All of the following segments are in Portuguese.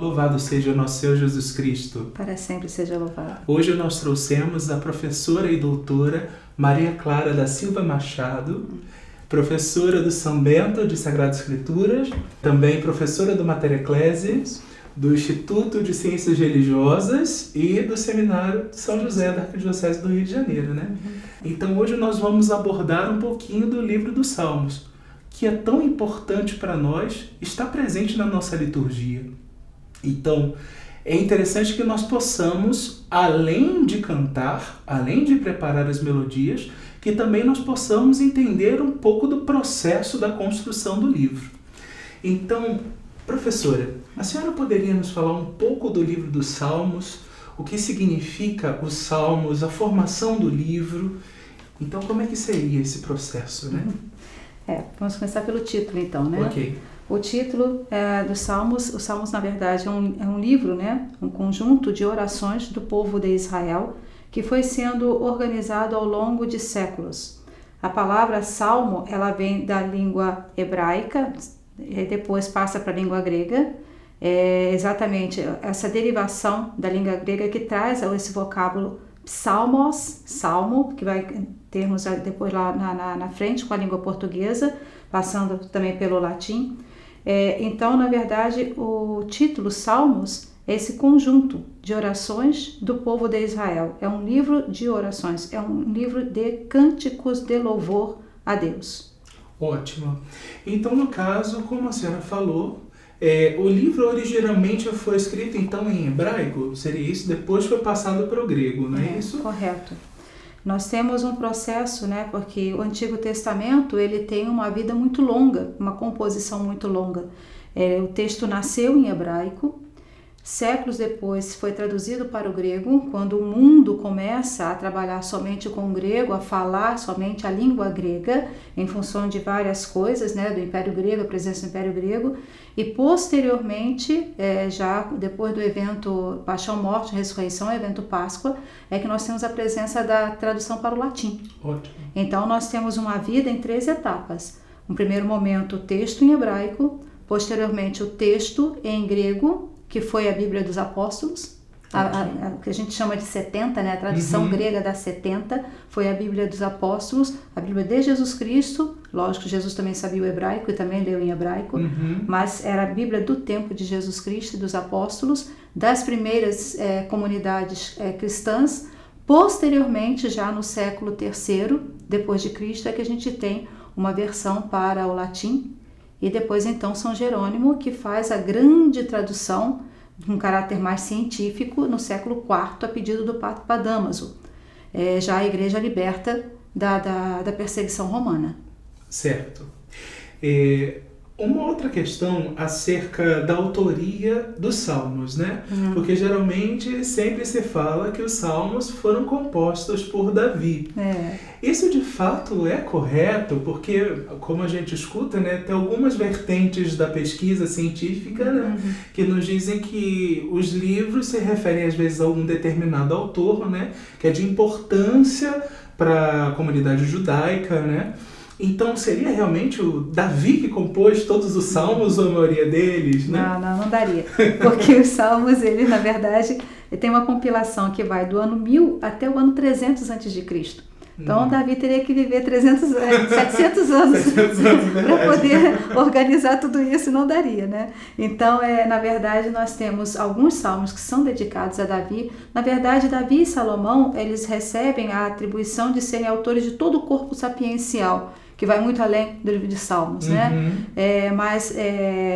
Louvado seja o nosso Senhor Jesus Cristo. Para sempre seja louvado. Hoje nós trouxemos a professora e doutora Maria Clara da Silva Machado, professora do São Bento de Sagradas Escrituras, também professora do Mater Ecclesias, do Instituto de Ciências Religiosas e do Seminário de São José da Arquidiocese do Rio de Janeiro, né? Então hoje nós vamos abordar um pouquinho do livro dos Salmos, que é tão importante para nós, está presente na nossa liturgia. Então, é interessante que nós possamos, além de cantar, além de preparar as melodias, que também nós possamos entender um pouco do processo da construção do livro. Então, professora, a senhora poderia nos falar um pouco do livro dos Salmos, o que significa os Salmos, a formação do livro? Então, como é que seria esse processo, né? Vamos começar pelo título, então, né? Ok. O título dos Salmos, os Salmos, na verdade, é um livro, né? Um conjunto de orações do povo de Israel que foi sendo organizado ao longo de séculos. A palavra salmo, ela vem da língua hebraica, e depois passa para a língua grega. É exatamente essa derivação da língua grega que traz esse vocábulo psalmos, salmo, que vai termos depois lá na frente com a língua portuguesa, passando também pelo latim. Então, na verdade, o título Salmos é esse conjunto de orações do povo de Israel. É um livro de orações, é um livro de cânticos de louvor a Deus. Ótimo. Então, no caso, como a senhora falou, o livro originalmente foi escrito então em hebraico, seria isso? Depois foi passado para o grego, não é isso? Correto. Nós temos um processo, né, porque o Antigo Testamento ele tem uma vida muito longa, uma composição muito longa. O texto nasceu em hebraico, séculos depois foi traduzido para o grego, quando o mundo começa a trabalhar somente com o grego, a falar somente a língua grega, em função de várias coisas, né, do Império Grego, a presença do Império Grego, e posteriormente, já depois do evento Paixão, Morte, Ressurreição, evento Páscoa, é que nós temos a presença da tradução para o latim. Ótimo. Então nós temos uma vida em 3 etapas. No primeiro momento, o texto em hebraico, posteriormente o texto em grego, que foi a Bíblia dos Apóstolos, que a gente chama de 70, né? A tradução grega da 70 foi a Bíblia dos Apóstolos, a Bíblia de Jesus Cristo. Lógico, Jesus também sabia o hebraico e também leu em hebraico, mas era a Bíblia do tempo de Jesus Cristo e dos Apóstolos, das primeiras comunidades cristãs. Posteriormente, já no século III depois de Cristo, é que a gente tem uma versão para o latim. E depois, então, São Jerônimo, que faz a grande tradução, com caráter mais científico, no século IV, a pedido do Papa Damaso, já a Igreja liberta da perseguição romana. Certo. Uma outra questão acerca da autoria dos salmos, né? Porque geralmente sempre se fala que os salmos foram compostos por Davi. Isso de fato é correto? Porque, como a gente escuta, né, tem algumas vertentes da pesquisa científica, né, que nos dizem que os livros se referem às vezes a algum determinado autor, né, que é de importância para a comunidade judaica, né? Então, seria realmente o Davi que compôs todos os salmos, ou a maioria deles, né? Não daria. Porque os salmos, ele, na verdade, tem uma compilação que vai do ano 1000 até o ano 300 a.C. Então, Davi teria que viver 700 anos para poder organizar tudo isso, não daria, né? Então, na verdade, nós temos alguns salmos que são dedicados a Davi. Na verdade, Davi e Salomão, eles recebem a atribuição de serem autores de todo o corpo sapiencial, que vai muito além do livro de Salmos, né? Mas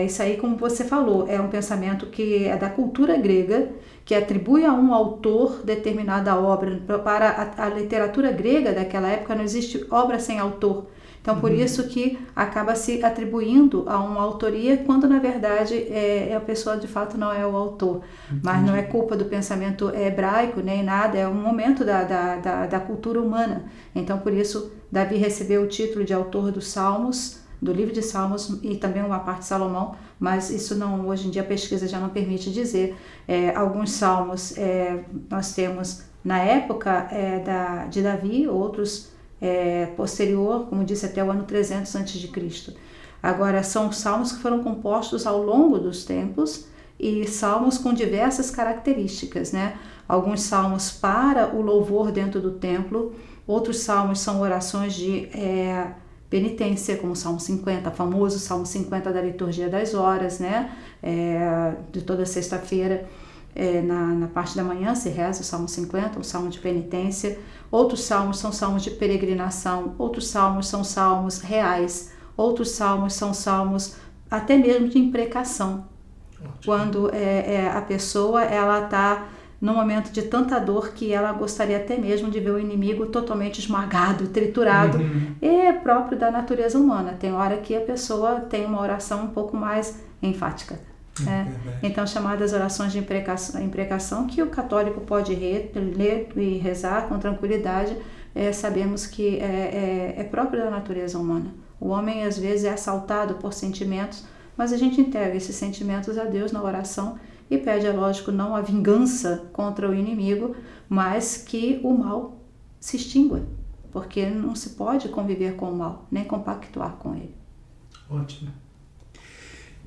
isso aí, como você falou, é um pensamento que é da cultura grega, que atribui a um autor determinada obra. Para a literatura grega daquela época não existe obra sem autor. Então, por isso que acaba se atribuindo a uma autoria, quando na verdade a pessoa de fato não é o autor. Mas não é culpa do pensamento hebraico, nem nada, é um momento da cultura humana. Então, por isso, Davi recebeu o título de autor dos Salmos, do livro de Salmos, e também uma parte de Salomão, mas isso não, hoje em dia a pesquisa já não permite dizer. Alguns salmos nós temos na época de Davi, outros posterior, como disse, até o ano 300 a.C. Agora, são salmos que foram compostos ao longo dos tempos e salmos com diversas características, né? Alguns salmos para o louvor dentro do templo, outros salmos são orações de penitência, como o Salmo 50, famoso Salmo 50 da liturgia das horas, né? De toda sexta-feira, na parte da manhã se reza o Salmo 50, um salmo de penitência. Outros salmos são salmos de peregrinação, outros salmos são salmos reais, outros salmos são salmos até mesmo de imprecação. Ótimo. Quando a pessoa está num momento de tanta dor que ela gostaria até mesmo de ver o inimigo totalmente esmagado, triturado. É próprio da natureza humana. Tem hora que a pessoa tem uma oração um pouco mais enfática. Então, chamadas orações de imprecação, que o católico pode ler e rezar com tranquilidade, sabemos que é próprio da natureza humana. O homem às vezes é assaltado por sentimentos, mas a gente entrega esses sentimentos a Deus na oração e pede, é lógico, não a vingança contra o inimigo, mas que o mal se extingua, porque não se pode conviver com o mal, nem compactuar com ele. Ótimo.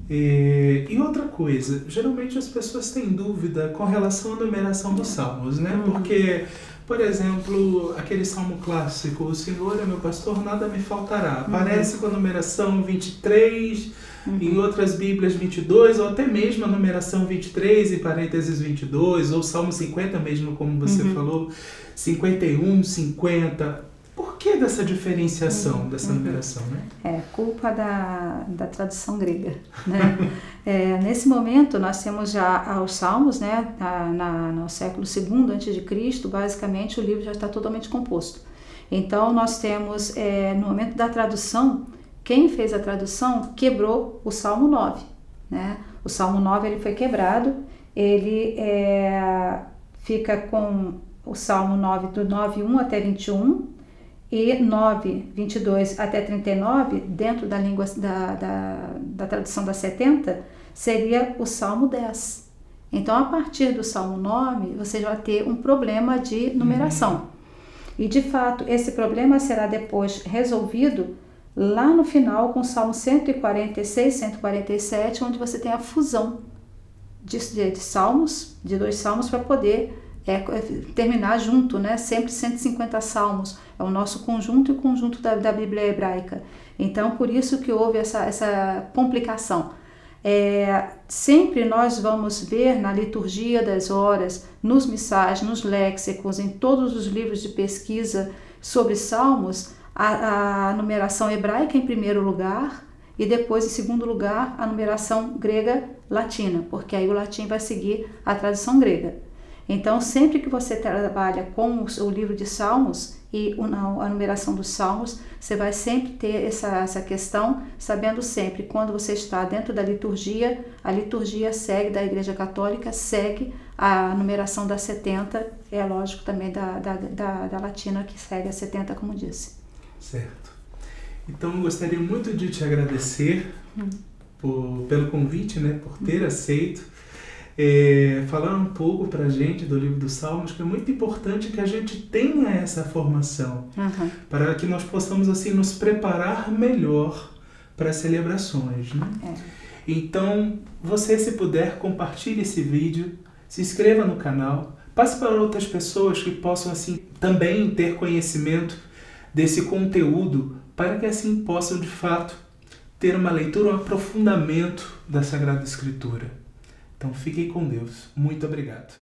E outra coisa, geralmente as pessoas têm dúvida com relação à numeração dos salmos, né? Porque, por exemplo, aquele salmo clássico, o Senhor é meu pastor, nada me faltará. Aparece com a numeração 23, em outras bíblias 22, ou até mesmo a numeração 23 e parênteses 22, ou Salmo 50 mesmo, como você falou, 51, 50... Por que dessa diferenciação, dessa numeração, né? Culpa da tradução grega, né? Nesse momento, nós temos já os Salmos, né? No século II a.C., basicamente o livro já está totalmente composto. Então, nós temos, no momento da tradução, quem fez a tradução quebrou o Salmo 9, né? O Salmo 9 ele foi quebrado, ele fica com o Salmo 9 do 9:1 até 21, e 9, 22 até 39, dentro da língua da tradução da 70, seria o Salmo 10. Então, a partir do Salmo 9, você vai ter um problema de numeração. E, de fato, esse problema será depois resolvido lá no final com o Salmo 146, 147, onde você tem a fusão de salmos, de 2 salmos, para poder terminar junto, né? Sempre 150 salmos. É o nosso conjunto e o conjunto da Bíblia hebraica. Então, por isso que houve essa complicação. Sempre nós vamos ver na liturgia das horas, nos missais, nos léxicos, em todos os livros de pesquisa sobre salmos, a numeração hebraica em primeiro lugar e depois, em segundo lugar, a numeração grega latina, porque aí o latim vai seguir a tradução grega. Então, sempre que você trabalha com o livro de Salmos e a numeração dos Salmos, você vai sempre ter essa questão, sabendo sempre, quando você está dentro da liturgia, a liturgia segue da Igreja Católica, segue a numeração da 70, é lógico também da latina, que segue a 70, como disse. Certo. Então, eu gostaria muito de te agradecer pelo convite, né, por ter aceito. Falar um pouco para a gente do livro dos Salmos, que é muito importante que a gente tenha essa formação, para que nós possamos assim nos preparar melhor para as celebrações, né? Então, você, se puder, compartilhe esse vídeo, se inscreva no canal, passe para outras pessoas que possam assim também ter conhecimento desse conteúdo, para que assim possam de fato ter uma leitura, um aprofundamento da Sagrada Escritura. Então, fiquem com Deus. Muito obrigado.